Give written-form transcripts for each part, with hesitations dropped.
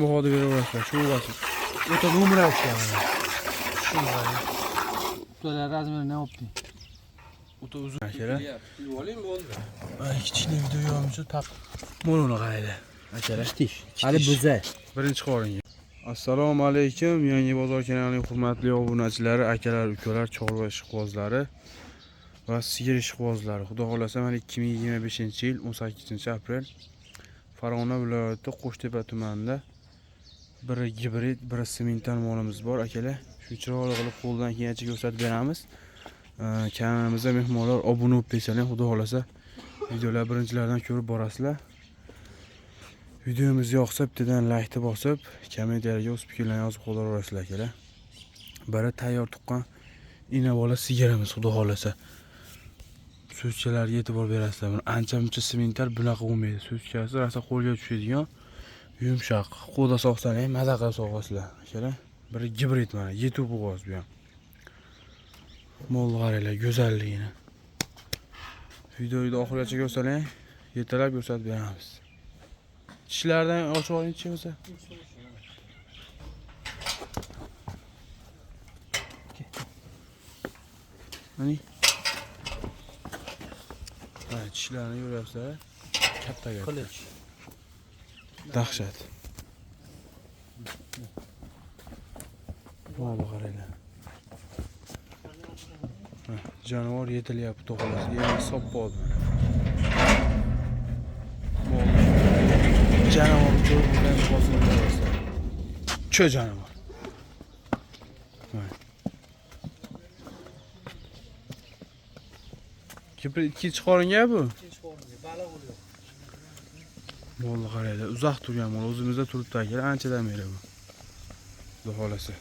Bu hoda beraverasizlar, shu bo'lsin. O'ta do'mrashgan mana. Shunday. To'la razmeri ne yapding? O'ta uzun akalar. Oling bo'ldi. Ay, kichkina videoyimizni tap. Mo'luni qaraydi. Akalar. Hali buza. Birinchi qoringa. Assalomu alaykum, Yangi bozor kanalining hurmatli obunachilari, akalar, ukalar, chorva ishqibozlari va sigir ishqibozlari. Xudo xolasa mana 2025-yil 18-aprel Farg'ona viloyati Qo'shtepa tumanida bir gibrid, bir sementan molimiz bor akalar. Shu chiroyli qilib qo'ldan kelgancha ko'rsatib beramiz. Kanalimizga mehmonlar obuna bo'lib qo'ysalar, xudo xolasa videolar birinchilardan ko'rib borasizlar. Videomiz yoqsa bittadan like bosib, kommentariyaga o'z fikrlaringizni yozib qo'llaverasizlar akalar. Biri tayyor tuqqan inabola sigiramiz, xudo xolasa. So'zchalarga e'tibor berasizlar. Ancha-muncha sementar bunaqa bo'lmaydi. So'zchasi rosa qo'lga tushadigan, yumshoq. Qo'lda soqsangiz ham maza qilib soqasizlar akalar. Biri gibrid mana, yetuv bo'g'oz bu ham. Mol qaranglar, go'zalligini. Videoni oxirigacha ko'rsalang, yetalab ko'rsatib beramiz. Tishlardan ochib olingchi o'zi. Mana tishlarni ko'ryapsizlar. Katta gap. Qilich. Dahshat. Mana qaranglar. Jonivor yetilyapti to'g'rilasi. Yana sop bo'ldi. Jonivor jo'rdan bosilib turibdi. Cho jonivor. Kipr ikkinchi qoringa bu? Ikkinchi qoringa baliq oluyor. Molni qaraylar, uzoq turgan mol, o'zimizda turibdi akalar, anchadan beri bu. Xudo xolasa.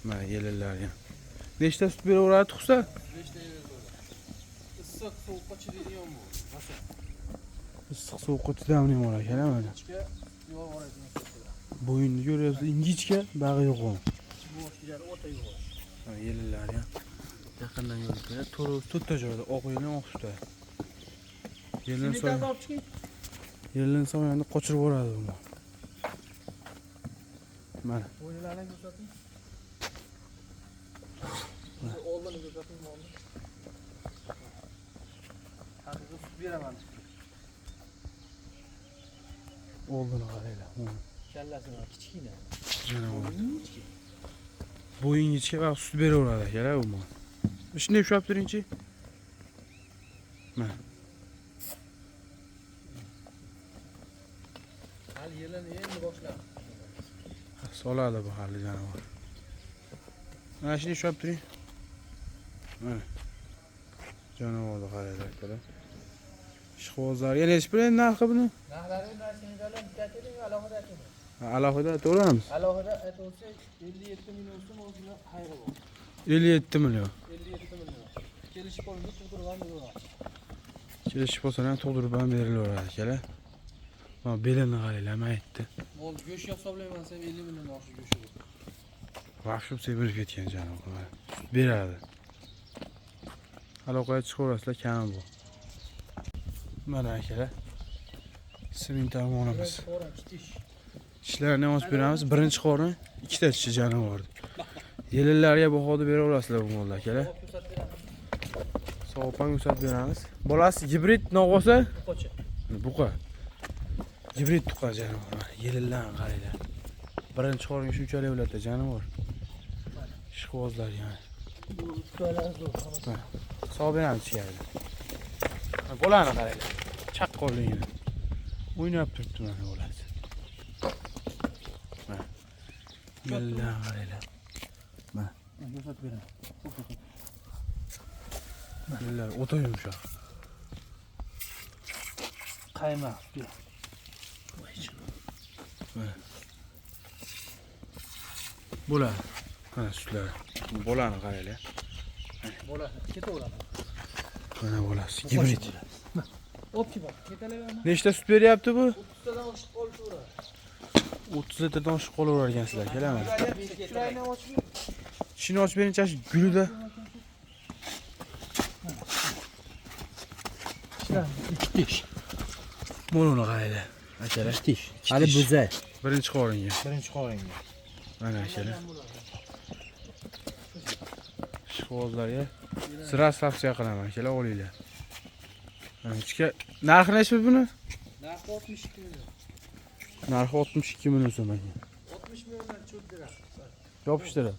Mana yelinlar ham. Nechta sut beraveradi tuxsa? 5 ta beraveradi. Issiq sovuqqa chidaydigan bu. Masalan. Issiq sovuqqa chidamli mol akalar mana. Ichga yo'q boradigan sutlar. Bo'yinni ko'ryapsiz, ingichka, bag'i yo'q. Bu oshkilari o'ta yo'q. Mana yelinlar ham. Yaqindan ko'ribsizlar, to'rtta joyda oq yelin, oq sutda. Yelin so'ng. Yelin so'nganda qochirib yuboradi bu. Mana. Bo'yinlarni ko'rsating. Oldini ko'rsating molni. Haqiqiy sut beraman. Oldini qaranglar. Kallasini kichkina. Bo'yin ichga va sut beraveradi akalar bu mol. Shunday ushlab turingchi. Mana. Hali yelini endi boshladi. Soladi bu hali jonivor. Mana shunday ushlab turing. Mana. Jonivorni qaranglar akalar. Ishqibozlar, yana hech bir narxi buni? Narxlari narxini bitatering, alohida ayting. Alohida aytaveramiz. Alohida aytsa 57 million so'm o'zini xayri bor. 57 million. 57 million. Kelishib qoldi, tug'dirgan beraveradi. Kelishib bo'lsa ham tug'dirib ham berilaveradi akalar. Mana belini qaranglar, aytdi. Mol go'sht hisoblaymansa 50 million oshib go'shti bu. Vahshib semirib ketgan jonivor. Beradi. Aloqaga chiqaverasizlar, kam bu. Mana akalar. Sementan molimiz. Tishlarni ochib beramiz. Birinchi qorin, ikkita tishi jonivordi. Yelinlarga bahoda beraverasizlar bu mollar akalar. Savob ham ko'rsatib beramiz. Bolasi gibrid nog'osa? Buqacha. Buqa. Gibrid tuqqan jonivor. Yelinlarni qaranglar. Birinchi qoringa shunchalik bo'ladi jonivor. Ishqibozlar yani. Bu ukalar zo'r. Savob beramiz ichkarida. Bolani qaranglar. Chaqqonligini. O'ynab turibdi mana bolasi. Mana. Yelinlarni qaranglar. Mana. Ko'rsatib beraman. Yelinlar o'ta yumshoq. Qaymoq. Bola. Mana sutlar. Bolani qaranglar. Bola ketaveradi. Mana bolasi gibrid. Opki bor. Ketaveradi. Nechta sut beryapti bu? 30 tadan oshib qolaveradi. 30 litrdan oshib qolavergansizlar, kelaman. Chiroyli ochib. Shuni ochib beringchi, gulida. Ikki tish. Moluni qaranglar. Akalar. Hali buza. Birinchi qoringa. Birinchi qoringa. Mana akalar. Ishqibozlarga sira tavsiya qilaman akalar, olinglar. Ichga narxi necha buni? Narxi 62 million. Narxi 62 million so'm ekan. 60 milliondan cho'p berasiz. Yopishtirib.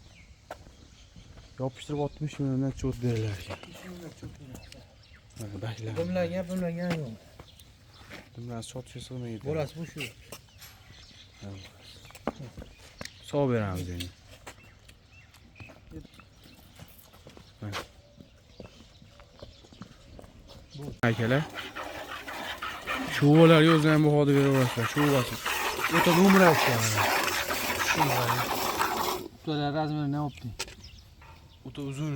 Yopishtirib 60 milliondan cho'p berilar ekan. 60 million cho'p berasiz. Mana baklar. Dimlagan yo'q. Dimlar sotishga sig'maydi. Bo'lasi bu shu. Sog' beramiz endi. Akalar. Shuvalarga o'zi ham bahoda beraverasizlar. Shuvasi. O'ta nomer aytgan mana. Shunday. To'la razmeri ne opti? O'ta uzun.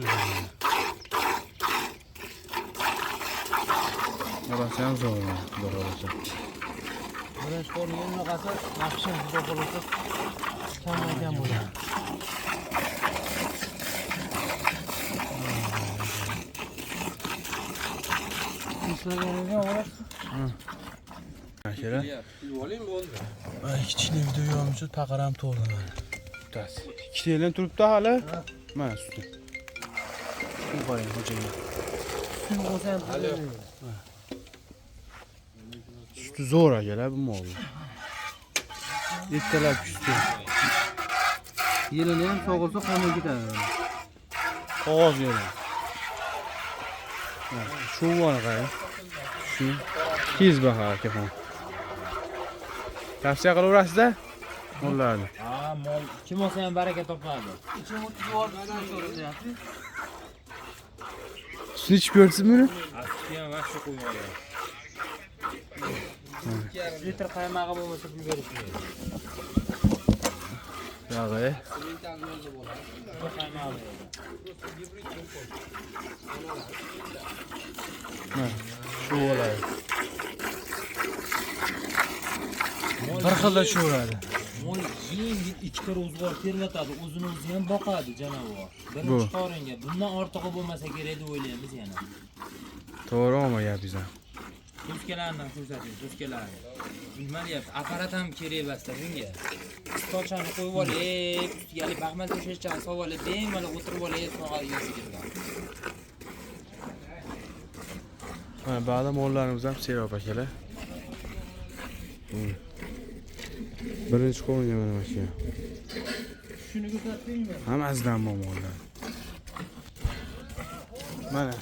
Orasi ham zo'r. Xudo Birinchi qo'lga unaqasi naqshim xudo xolasa kamdan bo'ladi. Instagramga olasiz. Akalar. Oling bo'ldi. Ay, kichkina video yo'qmish, taqaram to'g'ri mana. Tutasiz. Ikkitadan turibdi hali. Mana suti. Bu qarang, xo'jaga. Suv bo'lsa ham hali. Suti zo'r akalar bu molni. Ertalab suti. Yelini ham sog'ilsa qonga ketadi. Qog'oz yeri. Shu bor qarang. Shu. Kiz baha akaxon. Tavsiya qilaverasiz-da? Mollarni. Ha, mol kim olsa ham baraka topadi. Ichim 30 orqadan so'rayapti. Sutni ichib ko'rsiz buni? Aslida ham vaqti qo'yib oladi. Litr qaymog'i bo'lmasa pul berishmaydi. Yog'i. Qaymog'i. Shu bo'ladi. Bir xilda cho'radi. Mol yengil ichki ro'zg'or terlatadi, o'zini o'zi ham boqadi janavar. Birinchi qoringa bundan ortig'i bo'lmasa kerak deb o'ylaymiz yana. To'g'ri olma gapingiz. Do'stkalarni ko'rsating, do'stkalarni. Nima deyapti? Apparat ham kerak emasda bunga. Tochani qo'yib olib, ustiga baxmal to'shashchani solib olib, bemalol o'tirib olib, sog'al yeysiz kirgan. Mana ba'zi mollarimiz ham serob akalar. Birinchi qo'yinga mana shu. Shuni ko'rsatingmi? Hammasidan bor mollar. Mana.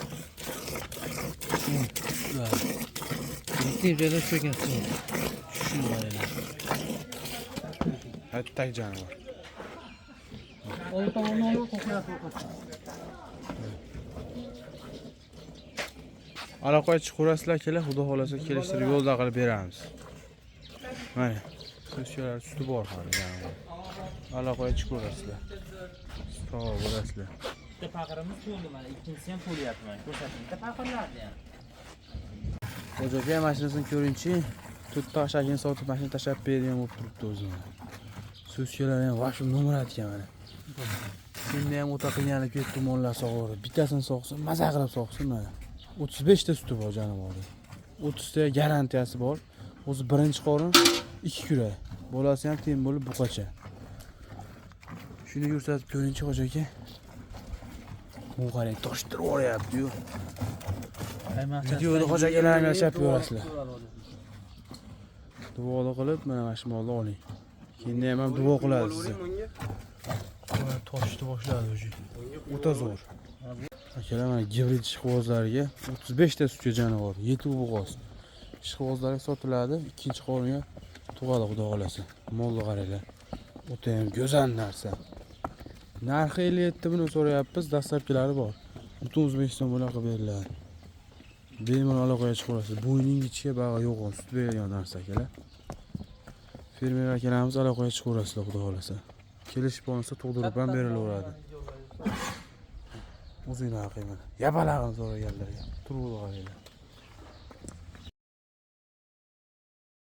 Ikki joyda cho'kasi. Shunday. Hattak janavar. Old tomonni olib qo'yadi o'qitdi. Aloqaga chiqarasizlar kelar, xudo xolasa kelishtirib yo'lda qilib beramiz. Mana. So'zlar suti bor hali janavar. Aloqaga chiqarasizlar. Sog' bo'lasizlar. Bitta paqirimiz to'ldi mana, ikkinchisi ham to'lyapti mana. Ko'rsating. Bitta paqirlarni ham. Xo'jaka mashinasini ko'ringchi, to'rtta shakini sotib mashina tashlab bergan bo'lib turibdi o'zi. So'zchalar ham vashim nomer aytgan mana. Endi ham o'ta qiynalib ketdi mollar sog'orib. Bittasini sog'sin, maza qilib sog'sin mana. 35 ta suti bor janavorda. 30 ta garantiyasi bor. O'zi birinchi qorin 2 kurak. Bolasi ham teng bo'lib buqacha. Shuni ko'rsatib ko'ringchi xo'jaka. Bu qarang, toshtirib o'ryapti-yu. Videoda xo'jakalarni yashab ko'rasizlar. Duo qilib mana shu molni oling. Keyin ham duo qiladi sizga. Mana toshni boshladi o'zi. O'ta zo'r. Akalar mana gibrid ishqibozlarga 35 ta sutga jonivor, 7 bo'g'oz. Ishqibozlarga sotiladi, ikkinchi qoringa tug'adi xudo xolasa. Molni qaranglar. O'ta ham go'zal narsa. Narxi 57 buni so'rayapmiz, dastlabkilari bor. Butun O'zbekiston bo'ylab qilib beriladi. Bemalol aloqaga chiqarasiz. Bo'yning ichiga bag'i yo'q, sut beradigan narsa akalar. Fermer akalarimiz aloqaga chiqarasizlar xudo xolasa. Kelishib bo'lsa tug'dirib ham berilaveradi. O'zingizlar qilmang. Yapalag'im so'raganlarga. Turib qaranglar.